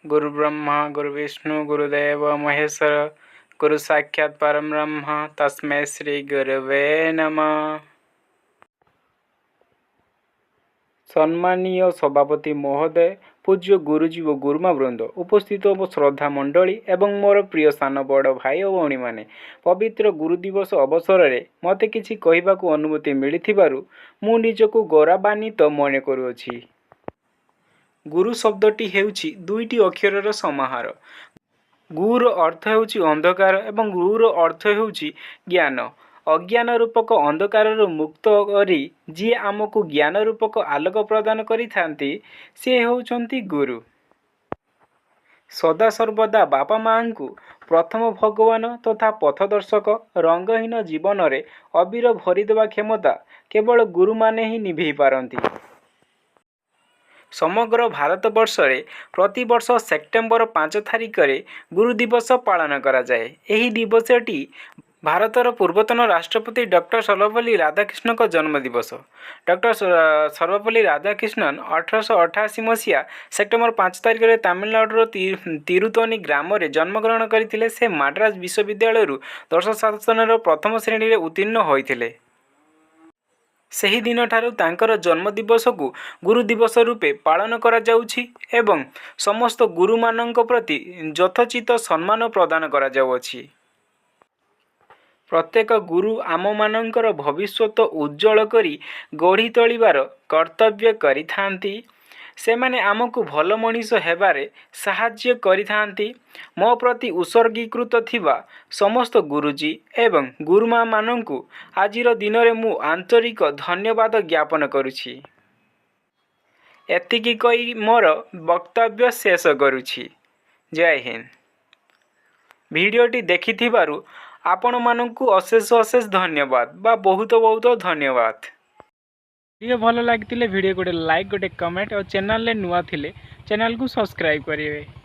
गुरु ब्रह्मा गुरु विष्णु गुरुदेव महेश्वर गुरु साक्षात परम ब्रह्म तस्मै श्री गुरुवे नमः। सम्मानीय सभापति महोदय, पूज्य गुरुजी और गुरुमा वृंद, उपस्थित श्रद्धा मंडली एवं मोर प्रिय सान बड़ भाई और भौणी माने पवित्र गुरु दिवस अवसर में मते किछि कहिबाकु अनुमति मिलिथिबारु मु निजकु गौरवान्वित मने करुअछि। गुरु शब्दटी हेउछि दुईटी अक्षरर समाहार। गुर अर्थ हेउछि अंधकार एवं गुरुर अर्थ हेउछि ज्ञान। अज्ञान रूपक अंधकार मुक्त करी जी आमको ज्ञान रूपक आलोक प्रदान करिथांती से हेउछंती गुरु। सदा सर्वदा बापा माँ को प्रथम भगवान तथा पथदर्शक रंगहीन जीवन में अबीर भरीदेवा क्षमता केवल गुरु माने ही निभे पारती। समग्र भारतवर्ष में प्रतिवर्ष सेप्टेम्बर 5 तारिख में गुरु दिवस पालन करा जाए। एही दिवसटी भारतर पूर्वतन राष्ट्रपति डॉक्टर सर्वपल्ली राधाकृष्ण का जन्म दिवस। डॉक्टर सर्वपल्ली राधाकृष्णन 1888 मसीहा सेप्टेम्बर 5 तारिख में तमिलनाडुर तिरुतनी ग्राम में जन्मग्रहण करते। से मद्रास विश्वविद्यालय दर्शन शास्त्र प्रथम श्रेणी में उत्तीर्ण होते। सही दिन ठारू तांकर जन्म दिवस को गुरु दिवस रूपे पालन करा जाउछि एवं समस्त गुरु मानक प्रति यथोचित सम्मान प्रदान करा जाउछि। प्रत्येक गुरु आम मानकर भविष्यत उज्जवल करी गढ़ी तोलिबार कर्तव्य करिथांती। सेमाने आमको भल मनीष हेबारे साहाय्य करिथांती। मो प्रति उत्सर्गीकृत थिबा समस्त गुरुजी एवं गुरुमा मानंकु आजिर दिन में मु आंतरिक धन्यवाद ज्ञापन करुछि। एतिकी कही मोर वक्तव्य शेष करुछि। जय हिंद। वीडियोटी देखिथिबारु आपण मानंकु अशेष अशेष धन्यवाद बा बहुत बहुत धन्यवाद। वीडियो भल लगी वीडियो गोटे लाइक गोटे कमेंट और चैनल नुआ थिले चैनल को सब्सक्राइब करेंगे।